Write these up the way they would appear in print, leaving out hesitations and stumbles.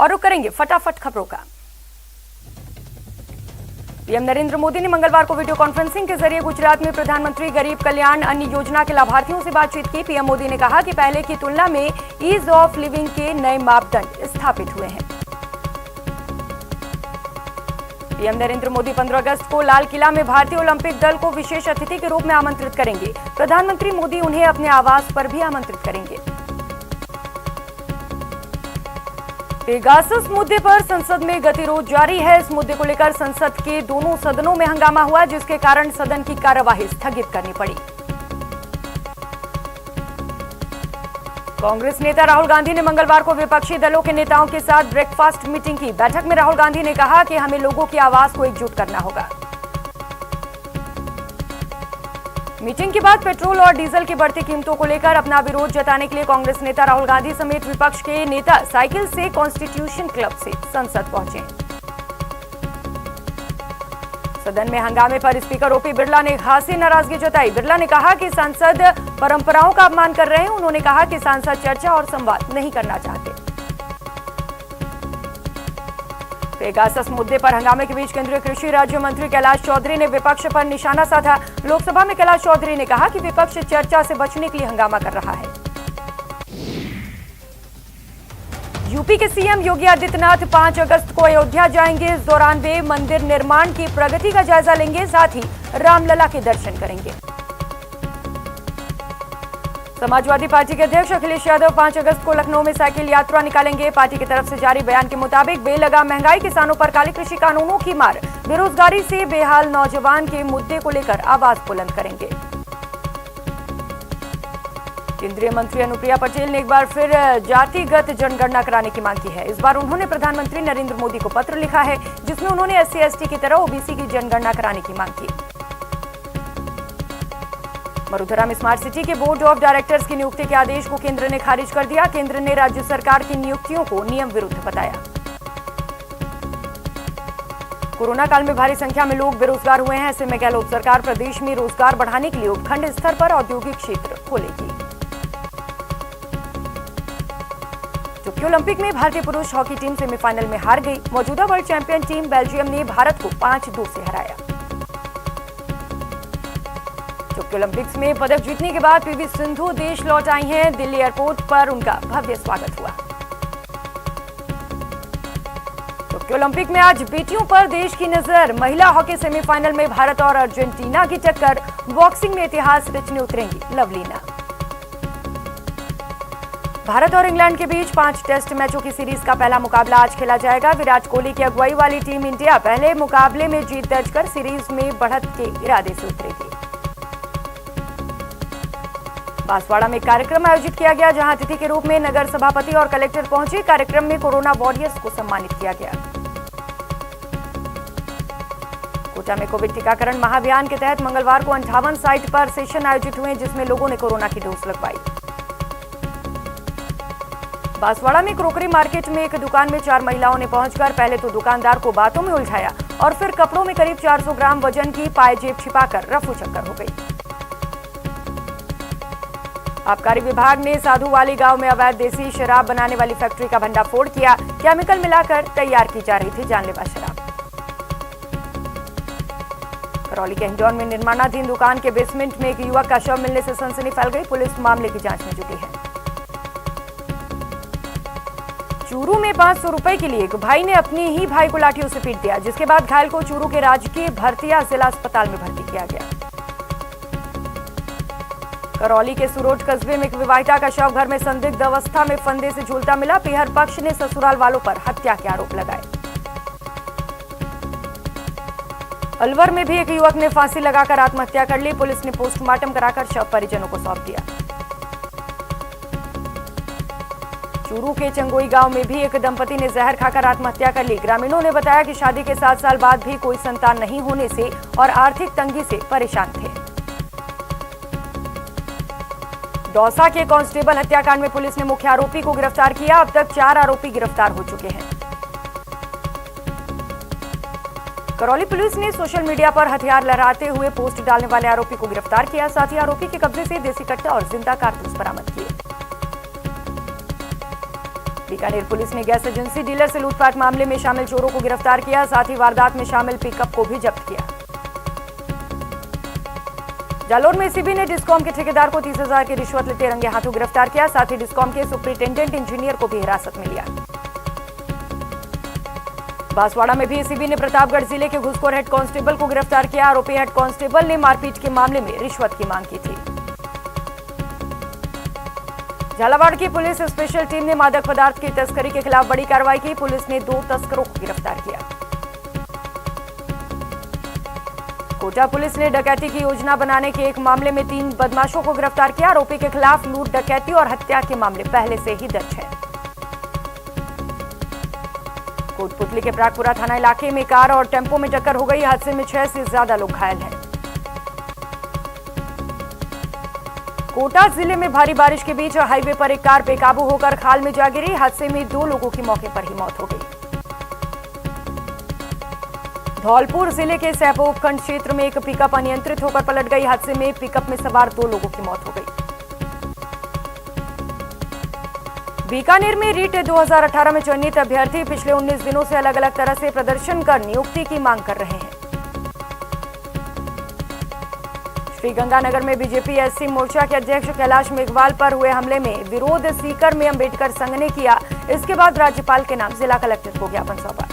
और रुक करेंगे फटाफट खबरों का। पीएम नरेंद्र मोदी ने मंगलवार को वीडियो कॉन्फ्रेंसिंग के जरिए गुजरात में प्रधानमंत्री गरीब कल्याण अन्न योजना के लाभार्थियों से बातचीत की। पीएम मोदी ने कहा कि पहले की तुलना में ईज ऑफ लिविंग के नए मापदंड स्थापित हुए हैं। पीएम नरेंद्र मोदी 15 अगस्त को लाल किला में भारतीय ओलंपिक दल को विशेष अतिथि के रूप में आमंत्रित करेंगे। प्रधानमंत्री मोदी उन्हें अपने आवास पर भी आमंत्रित करेंगे। पेगासस मुद्दे पर संसद में गतिरोध जारी है। इस मुद्दे को लेकर संसद के दोनों सदनों में हंगामा हुआ, जिसके कारण सदन की कार्यवाही स्थगित करनी पड़ी। कांग्रेस नेता राहुल गांधी ने मंगलवार को विपक्षी दलों के नेताओं के साथ ब्रेकफास्ट मीटिंग की। बैठक में राहुल गांधी ने कहा कि हमें लोगों की आवाज को एकजुट करना होगा। मीटिंग के बाद पेट्रोल और डीजल की बढ़ती कीमतों को लेकर अपना विरोध जताने के लिए कांग्रेस नेता राहुल गांधी समेत विपक्ष के नेता साइकिल से कॉन्स्टिट्यूशन क्लब से संसद पहुंचे। सदन में हंगामे पर स्पीकर ओपी बिरला ने खासी नाराजगी जताई। बिरला ने कहा कि सांसद परंपराओं का अपमान कर रहे हैं। उन्होंने कहा कि सांसद चर्चा और संवाद नहीं करना चाहते। पेगासस मुद्दे पर हंगामे के बीच केंद्रीय कृषि राज्य मंत्री कैलाश चौधरी ने विपक्ष पर निशाना साधा। लोकसभा में कैलाश चौधरी ने कहा कि विपक्ष चर्चा से बचने के लिए हंगामा कर रहा है। यूपी के सीएम योगी आदित्यनाथ 5 अगस्त को अयोध्या जाएंगे। इस दौरान वे मंदिर निर्माण की प्रगति का जायजा लेंगे, साथ ही रामलला के दर्शन करेंगे। समाजवादी पार्टी के अध्यक्ष अखिलेश यादव 5 अगस्त को लखनऊ में साइकिल यात्रा निकालेंगे। पार्टी की तरफ से जारी बयान के मुताबिक बेलगाम महंगाई, किसानों पर काले कृषि कानूनों की मार, बेरोजगारी से बेहाल नौजवान के मुद्दे को लेकर आवाज बुलंद करेंगे। केंद्रीय मंत्री अनुप्रिया पटेल ने एक बार फिर जातिगत जनगणना कराने की मांग की है। इस बार उन्होंने प्रधानमंत्री नरेंद्र मोदी को पत्र लिखा है, जिसमें उन्होंने SC/ST की तरह OBC की जनगणना कराने की मांग की। मरुधरा स्मार्ट सिटी के बोर्ड ऑफ डायरेक्टर्स की नियुक्ति के आदेश को केंद्र ने खारिज कर दिया। केंद्र ने राज्य सरकार की नियुक्तियों को नियम विरुद्ध बताया। कोरोना काल में भारी संख्या में लोग बेरोजगार हुए हैं। ऐसे में गहलोत सरकार प्रदेश में रोजगार बढ़ाने के लिए उपखंड स्तर पर औद्योगिक क्षेत्र खोलेगी। टोक्यो ओलंपिक में भारतीय पुरुष हॉकी टीम सेमीफाइनल में हार गई। मौजूदा वर्ल्ड चैंपियन टीम बेल्जियम ने भारत को 5-2 से हराया। टोक्यो ओलंपिक्स में पदक जीतने के बाद PV सिंधु देश लौट आई हैं। दिल्ली एयरपोर्ट पर उनका भव्य स्वागत हुआ। टोक्यो ओलंपिक में आज बेटियों पर देश की नजर। महिला हॉकी सेमीफाइनल में भारत और अर्जेंटीना की टक्कर। बॉक्सिंग में इतिहास रचने उतरेंगी लवलीना। भारत और इंग्लैंड के बीच 5 टेस्ट मैचों की सीरीज का पहला मुकाबला आज खेला जाएगा। विराट कोहली की अगुवाई वाली टीम इंडिया पहले मुकाबले में जीत दर्ज कर सीरीज में बढ़त के इरादे से उतरेगी। बांसवाड़ा में कार्यक्रम आयोजित किया गया, जहां अतिथि के रूप में नगर सभापति और कलेक्टर पहुंचे। कार्यक्रम में कोरोना वॉरियर्स को सम्मानित किया गया। कोटा में कोविड टीकाकरण महाअभियान के तहत मंगलवार को 58 साइट पर सेशन आयोजित हुए, जिसमें लोगों ने कोरोना की डोज लगवाई। बांसवाड़ा में क्रोकरी मार्केट में एक दुकान में 4 महिलाओं ने पहुंचकर पहले तो दुकानदार को बातों में उलझाया और फिर कपड़ों में करीब 400 ग्राम वजन की पायजेब छिपाकर रफू चक्कर हो गई। आबकारी विभाग ने साधुवाली गांव में अवैध देसी शराब बनाने वाली फैक्ट्री का भंडाफोड़ किया। केमिकल मिलाकर तैयार की जा रही थी जानलेवा शराब। करौली के हिंडौन में निर्माणाधीन दुकान के बेसमेंट में एक युवक का शव मिलने से सनसनी फैल गई। पुलिस मामले की जांच में जुटी है। चूरू में 500 रुपए के लिए एक भाई ने अपने ही भाई को लाठियों से पीट दिया, जिसके बाद घायल को चूरू के राजकीय भरतिया जिला अस्पताल में भर्ती किया गया। करौली के सुरोट कस्बे में एक विवाहिता का शव घर में संदिग्ध अवस्था में फंदे से झूलता मिला। पीहर पक्ष ने ससुराल वालों पर हत्या के आरोप लगाए। अलवर में भी एक युवक ने फांसी लगाकर आत्महत्या कर ली। पुलिस ने पोस्टमार्टम कराकर शव परिजनों को सौंप दिया। चूरू के चंगोई गांव में भी एक दंपति ने जहर खाकर आत्महत्या कर ली। ग्रामीणों ने बताया कि शादी के 7 साल बाद भी कोई संतान नहीं होने से और आर्थिक तंगी से परेशान थे। दौसा के कांस्टेबल हत्याकांड में पुलिस ने मुख्य आरोपी को गिरफ्तार किया। अब तक 4 आरोपी गिरफ्तार हो चुके हैं। करौली पुलिस ने सोशल मीडिया पर हथियार लहराते हुए पोस्ट डालने वाले आरोपी को गिरफ्तार किया। साथ ही आरोपी के कब्जे से देसी कट्टा और जिंदा कारतूस बरामद किए। बीकानेर पुलिस ने गैस एजेंसी डीलर से लूटपाट मामले में शामिल चोरों को गिरफ्तार किया, साथ ही वारदात में शामिल पिकअप को भी जब्त किया। जालोर में एसीबी ने डिस्कॉम के ठेकेदार को 30,000 की रिश्वत लेते रंगे हाथों गिरफ्तार किया, साथ ही डिस्कॉम के सुपरिटेंडेंट इंजीनियर को भी हिरासत में लिया। बांसवाड़ा में भी एसीबी ने प्रतापगढ़ जिले के घुसखोर हेड कांस्टेबल को गिरफ्तार किया। आरोपी हेड कांस्टेबल ने मारपीट के मामले में रिश्वत की मांग की थी। झालावाड़ की पुलिस स्पेशल टीम ने मादक पदार्थ की तस्करी के खिलाफ बड़ी कार्रवाई की। पुलिस ने 2 तस्करों को गिरफ्तार किया। कोटा पुलिस ने डकैती की योजना बनाने के एक मामले में 3 बदमाशों को गिरफ्तार किया। आरोपी के खिलाफ लूट, डकैती और हत्या के मामले पहले से ही दर्ज है। कोटपुतली के प्रागपुरा थाना इलाके में कार और टेम्पो में टक्कर हो गई। हादसे में 6 से ज्यादा लोग घायल हैं। कोटा जिले में भारी बारिश के बीच हाईवे पर एक कार बेकाबू होकर खाल में जा गिरी। हादसे में 2 लोगों की मौके पर ही मौत हो गई। धौलपुर जिले के सैपो उपखंड क्षेत्र में एक पिकअप अनियंत्रित होकर पलट गई। हादसे में पिकअप में सवार 2 लोगों की मौत हो गई। बीकानेर में रीट 2018 में चयनित अभ्यर्थी पिछले 19 दिनों से अलग अलग तरह से प्रदर्शन कर नियुक्ति की मांग कर रहे हैं। श्रीगंगानगर में बीजेपी एससी मोर्चा के अध्यक्ष कैलाश मेघवाल पर हुए हमले में विरोध सीकर में अंबेडकर संघ ने किया। इसके बाद राज्यपाल के नाम जिला कलेक्टर को ज्ञापन सौंपा।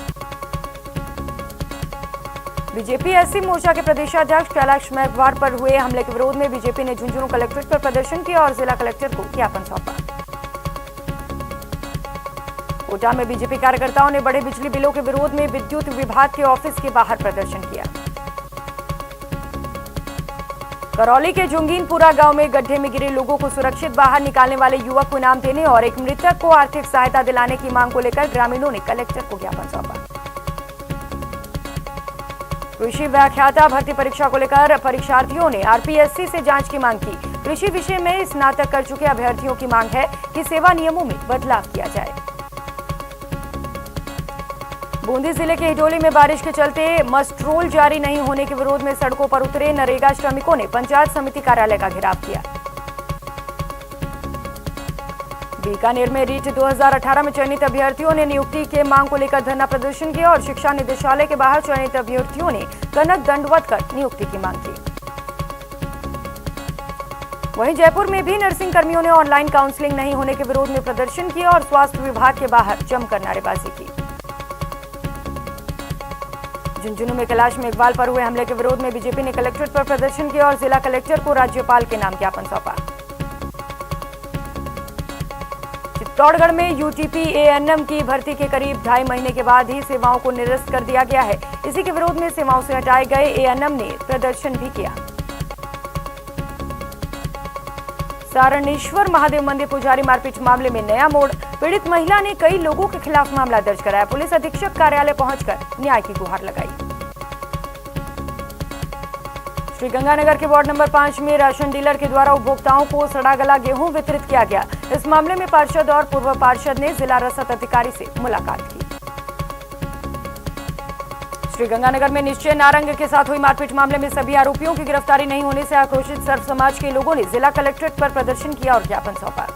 बीजेपी एससी मोर्चा के प्रदेशाध्यक्ष कैलाश मेघवाल पर हुए हमले के विरोध में बीजेपी ने झुंझुनू कलेक्ट्रेट पर प्रदर्शन किया और जिला कलेक्टर को ज्ञापन सौंपा। कोटा में बीजेपी कार्यकर्ताओं ने बड़े बिजली बिलों के विरोध में विद्युत विभाग के ऑफिस के बाहर प्रदर्शन किया। करौली के जुंगीनपुरा गांव में गड्ढे में गिरे लोगों को सुरक्षित बाहर निकालने वाले युवक को इनाम देने और एक मृतक को आर्थिक सहायता दिलाने की मांग को लेकर ग्रामीणों ने कलेक्टर को ज्ञापन सौंपा। कृषि व्याख्याता भर्ती परीक्षा को लेकर परीक्षार्थियों ने आरपीएससी से जांच की मांग की। कृषि विषय में स्नातक कर चुके अभ्यर्थियों की मांग है कि सेवा नियमों में बदलाव किया जाए। बूंदी जिले के हिडोली में बारिश के चलते मस्ट्रोल जारी नहीं होने के विरोध में सड़कों पर उतरे नरेगा श्रमिकों ने पंचायत समिति कार्यालय का घेराव किया। बीकानेर में रीट 2018 में चयनित अभ्यर्थियों ने नियुक्ति के मांग को लेकर धरना प्रदर्शन किया और शिक्षा निदेशालय के बाहर चयनित अभ्यर्थियों ने कनक दंडवत कर नियुक्ति की मांग की। वहीं जयपुर में भी नर्सिंग कर्मियों ने ऑनलाइन काउंसलिंग नहीं होने के विरोध में प्रदर्शन किया और स्वास्थ्य विभाग के बाहर जमकर नारेबाजी की। झुंझुनू में कैलाश मेघवाल पर हुए हमले के विरोध में बीजेपी ने कलेक्ट्रेट पर प्रदर्शन किया और जिला कलेक्टर को राज्यपाल के नाम ज्ञापन सौंपा। चित्तौड़गढ़ में यूटीपी एएनएम की भर्ती के करीब 2.5 महीने के बाद ही सेवाओं को निरस्त कर दिया गया है। इसी के विरोध में सेवाओं से हटाए गए एएनएम ने प्रदर्शन भी किया। सारणेश्वर महादेव मंदिर पुजारी मारपीट मामले में नया मोड़। पीड़ित महिला ने कई लोगों के खिलाफ मामला दर्ज कराया। पुलिस अधीक्षक कार्यालय पहुंचकर न्याय की गुहार लगाई। श्रीगंगानगर के वार्ड नंबर 5 में राशन डीलर के द्वारा उपभोक्ताओं को सड़ा गला गेहूं वितरित किया गया। इस मामले में पार्षद और पूर्व पार्षद ने जिला रसद अधिकारी से मुलाकात की। श्रीगंगानगर में निश्चय नारंग के साथ हुई मारपीट मामले में सभी आरोपियों की गिरफ्तारी नहीं होने से आक्रोशित सर्व समाज के लोगों ने जिला कलेक्ट्रेट पर प्रदर्शन किया और ज्ञापन सौंपा।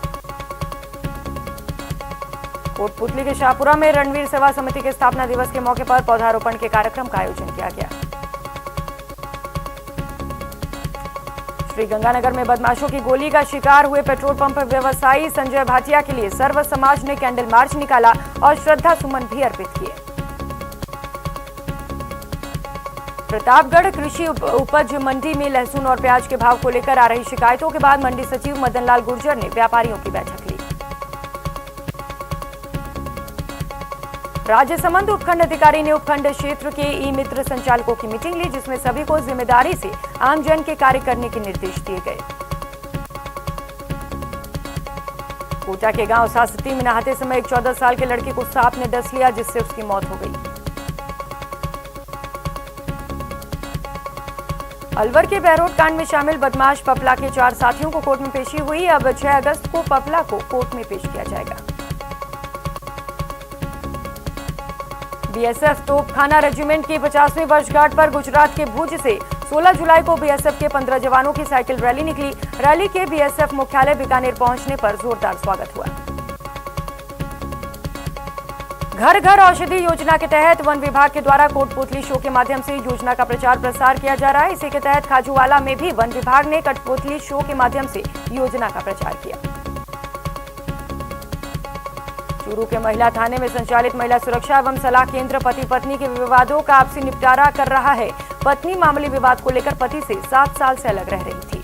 कोटपुतली के शाहपुरा में रणवीर सेवा समिति के स्थापना दिवस के मौके पर पौधारोपण के कार्यक्रम का आयोजन किया गया। श्रीगंगानगर में बदमाशों की गोली का शिकार हुए पेट्रोल पंप व्यवसायी संजय भाटिया के लिए सर्व समाज ने कैंडल मार्च निकाला और श्रद्धा सुमन भी अर्पित किए। प्रतापगढ़ कृषि उपज मंडी में लहसुन और प्याज के भाव को लेकर आ रही शिकायतों के बाद मंडी सचिव मदन लाल गुर्जर ने व्यापारियों की बैठक ली। राजसमंद उपखंड अधिकारी ने उपखंड क्षेत्र के ई मित्र संचालकों की मीटिंग ली, जिसमें सभी को जिम्मेदारी से आमजन के कार्य करने के निर्देश दिए गए। कोटा के गांव सासती में नहाते समय एक 14 साल के लड़के को सांप ने डस लिया, जिससे उसकी मौत हो गई। अलवर के बहरोड कांड में शामिल बदमाश पपला के 4 साथियों को कोर्ट में पेशी हुई। अब 6 अगस्त को पपला को कोर्ट में पेश किया जाएगा। बीएसएफ तोपखाना रेजिमेंट की 50वीं वर्षगांठ पर गुजरात के भुज से 16 जुलाई को बीएसएफ के 15 जवानों की साइकिल रैली निकली। रैली के बीएसएफ मुख्यालय बीकानेर पहुंचने पर जोरदार स्वागत हुआ। घर घर औषधि योजना के तहत वन विभाग के द्वारा कठपुतली शो के माध्यम से योजना का प्रचार प्रसार किया जा रहा है। इसी के तहत खाजूवाला में भी वन विभाग ने कठपुतली शो के माध्यम से योजना का प्रचार किया। चूरू के महिला थाने में संचालित महिला सुरक्षा एवं सलाह केंद्र पति पत्नी के विवादों का आपसी निपटारा कर रहा है। पत्नी मामूली विवाद को लेकर पति से 7 साल से अलग रह रही थी।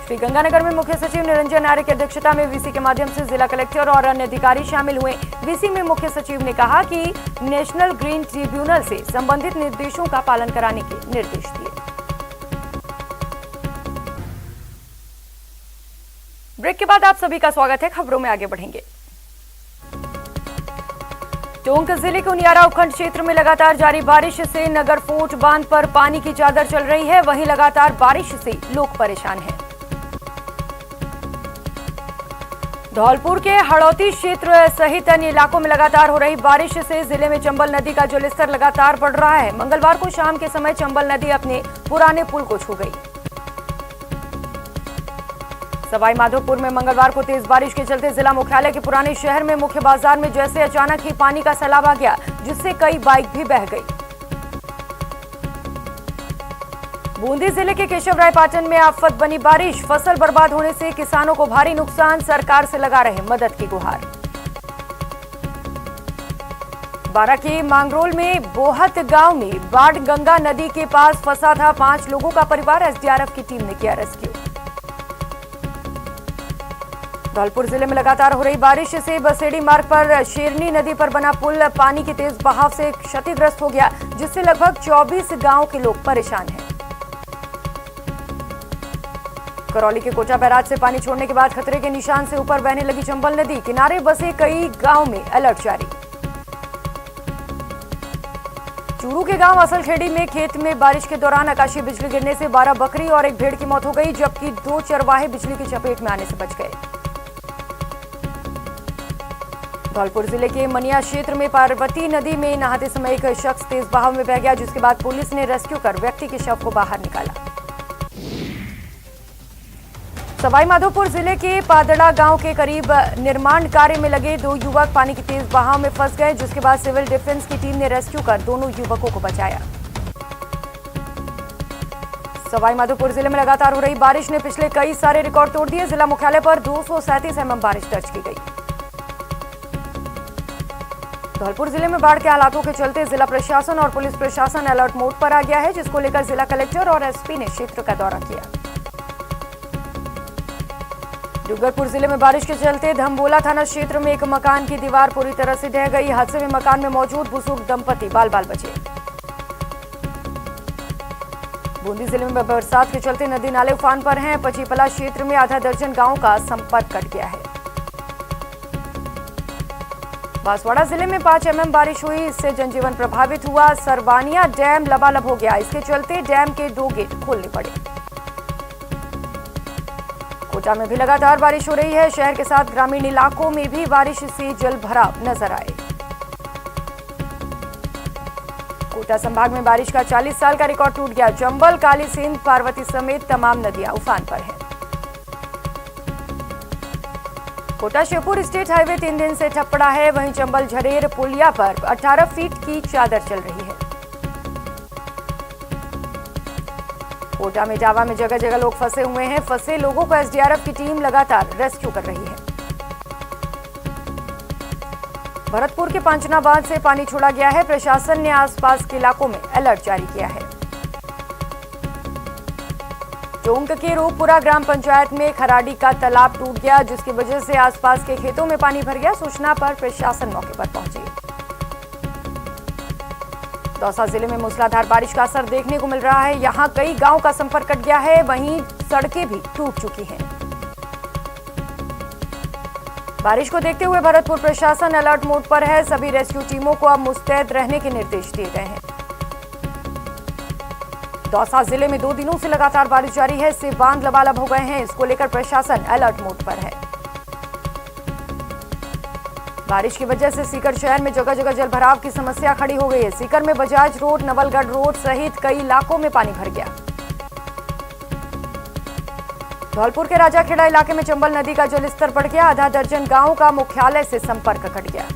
श्रीगंगानगर में मुख्य सचिव निरंजन आर्य की अध्यक्षता में वीसी के माध्यम से जिला कलेक्टर और अन्य अधिकारी शामिल हुए। वीसी में मुख्य सचिव ने कहा कि नेशनल ग्रीन ट्रिब्यूनल से संबंधित निर्देशों का पालन कराने के निर्देश दिए। ब्रेक के बाद आप सभी का स्वागत है। खबरों में आगे बढ़ेंगे। टोंक जिले के उनियारा उपखंड क्षेत्र में लगातार जारी बारिश से नगर फोर्ट बांध पर पानी की चादर चल रही है। वहीं लगातार बारिश से लोग परेशान हैं। धौलपुर के हड़ौती क्षेत्र सहित अन्य इलाकों में लगातार हो रही बारिश से जिले में चंबल नदी का जलस्तर लगातार बढ़ रहा है। मंगलवार को शाम के समय चंबल नदी अपने पुराने पुल को छू गई। सवाई माधोपुर में मंगलवार को तेज बारिश के चलते जिला मुख्यालय के पुराने शहर में मुख्य बाजार में जैसे अचानक ही पानी का सैलाब आ गया, जिससे कई बाइक भी बह गई। बूंदी जिले के केशवरायपाटन में आफत बनी बारिश, फसल बर्बाद होने से किसानों को भारी नुकसान, सरकार से लगा रहे मदद की गुहार। बारां के मांगरोल में बोहत गांव में बाढ़ गंगा नदी के पास फंसा था 5 लोगों का परिवार। एसडीआरएफ की टीम ने किया रेस्क्यू। धौलपुर जिले में लगातार हो रही बारिश से बसेड़ी मार्ग पर शेरनी नदी पर बना पुल पानी के तेज बहाव से क्षतिग्रस्त हो गया, जिससे लगभग 24 गांव के लोग परेशान हैं। करौली के कोटा बैराज से पानी छोड़ने के बाद खतरे के निशान से ऊपर बहने लगी चंबल नदी। किनारे बसे कई गांव में अलर्ट जारी। चूरू के गांव असलखेड़ी में खेत में बारिश के दौरान आकाशीय बिजली गिरने से 12 बकरी और एक भेड़ की मौत हो गई, जबकि 2 चरवाहे बिजली की चपेट में आने से बच गए। धौलपुर जिले के मनिया क्षेत्र में पार्वती नदी में नहाते समय एक शख्स तेज बहाव में बह गया, जिसके बाद पुलिस ने रेस्क्यू कर व्यक्ति के शव को बाहर निकाला। सवाई माधोपुर जिले के पादड़ा गांव के करीब निर्माण कार्य में लगे 2 युवक पानी की तेज बहाव में फंस गए, जिसके बाद सिविल डिफेंस की टीम ने रेस्क्यू कर दोनों युवकों को बचाया। सवाई माधोपुर जिले में लगातार हो रही बारिश ने पिछले कई सारे रिकॉर्ड तोड़ दिए। जिला मुख्यालय पर 237 mm बारिश दर्ज की गई। धौलपुर जिले में बाढ़ के हालातों के चलते जिला प्रशासन और पुलिस प्रशासन अलर्ट मोड पर आ गया है, जिसको लेकर जिला कलेक्टर और एसपी ने क्षेत्र का दौरा किया। डूंगरपुर जिले में बारिश के चलते धम्बोला थाना क्षेत्र में एक मकान की दीवार पूरी तरह से ढह गई। हादसे में मकान में मौजूद बुजुर्ग दंपति बाल बाल बचे। बूंदी जिले में बरसात के चलते नदी नाले उफान पर हैं। पचीपला क्षेत्र में आधा दर्जन गांवों का संपर्क कट गया है। बांसवाड़ा जिले में 5 mm बारिश हुई, इससे जनजीवन प्रभावित हुआ। सरबानिया डैम लबालब हो गया, इसके चलते डैम के 2 गेट खोलने पड़े। कोटा में भी लगातार बारिश हो रही है। शहर के साथ ग्रामीण इलाकों में भी बारिश से जल भराव नजर आए। कोटा संभाग में बारिश का 40 साल का रिकॉर्ड टूट गया। चंबल, काली सिंध, पार्वती समेत तमाम नदियां उफान पर हैं। कोटा शिवपुर स्टेट हाईवे 3 दिन से ठप पड़ा है। वहीं चंबल झरेर पुलिया पर 18 फीट की चादर चल रही है। कोटा में जावा में जगह जगह लोग फंसे हुए हैं। फंसे लोगों को एसडीआरएफ की टीम लगातार रेस्क्यू कर रही है। भरतपुर के पांचना बांध से पानी छोड़ा गया है। प्रशासन ने आसपास के इलाकों में अलर्ट जारी किया है। टोंक के रूपपुरा ग्राम पंचायत में खराडी का तालाब टूट गया, जिसकी वजह से आसपास के खेतों में पानी भर गया। सूचना पर प्रशासन मौके पर पहुंची। दौसा जिले में मूसलाधार बारिश का असर देखने को मिल रहा है। यहां कई गांव का संपर्क कट गया है, वहीं सड़कें भी टूट चुकी हैं। बारिश को देखते हुए भरतपुर प्रशासन अलर्ट मोड पर है। सभी रेस्क्यू टीमों को अब मुस्तैद रहने के निर्देश दिए गए हैं। दौसा जिले में 2 दिनों से लगातार बारिश जारी है, इससे बांध लबालब हो गए हैं। इसको लेकर प्रशासन अलर्ट मोड पर है। बारिश की वजह से सीकर शहर में जगह जगह जलभराव की समस्या खड़ी हो गई है। सीकर में बजाज रोड, नवलगढ़ रोड सहित कई इलाकों में पानी भर गया। धौलपुर के राजाखेड़ा इलाके में चंबल नदी का जलस्तर बढ़ गया। आधा दर्जन गांवों का मुख्यालय से संपर्क कट गया।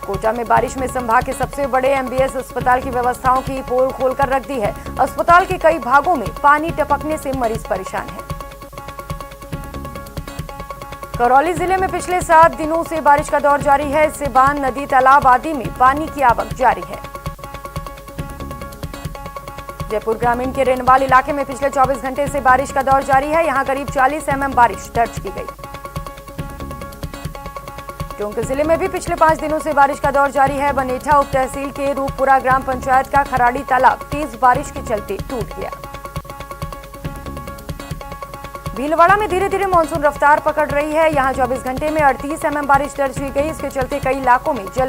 कोटा में बारिश में संभाग के सबसे बड़े एमबीएस अस्पताल की व्यवस्थाओं की पोल खोलकर रख दी है। अस्पताल के कई भागों में पानी टपकने से मरीज परेशान है। करौली जिले में पिछले 7 दिनों से बारिश का दौर जारी है। इससे बांध, नदी, तालाब आदि में पानी की आवक जारी है। जयपुर ग्रामीण के रेनवाल इलाके में पिछले 24 घंटे से बारिश का दौर जारी है। यहां करीब 40 mm बारिश दर्ज की गई। टोंक जिले में भी पिछले 5 दिनों से बारिश का दौर जारी है। बनेठा उप तहसील के रूपपुरा ग्राम पंचायत का खराड़ी तालाब तेज बारिश के चलते टूट गया। भीलवाड़ा में धीरे धीरे मानसून रफ्तार पकड़ रही है। यहां 24 घंटे में 38 mm बारिश दर्ज की गई। इसके चलते कई इलाकों में जल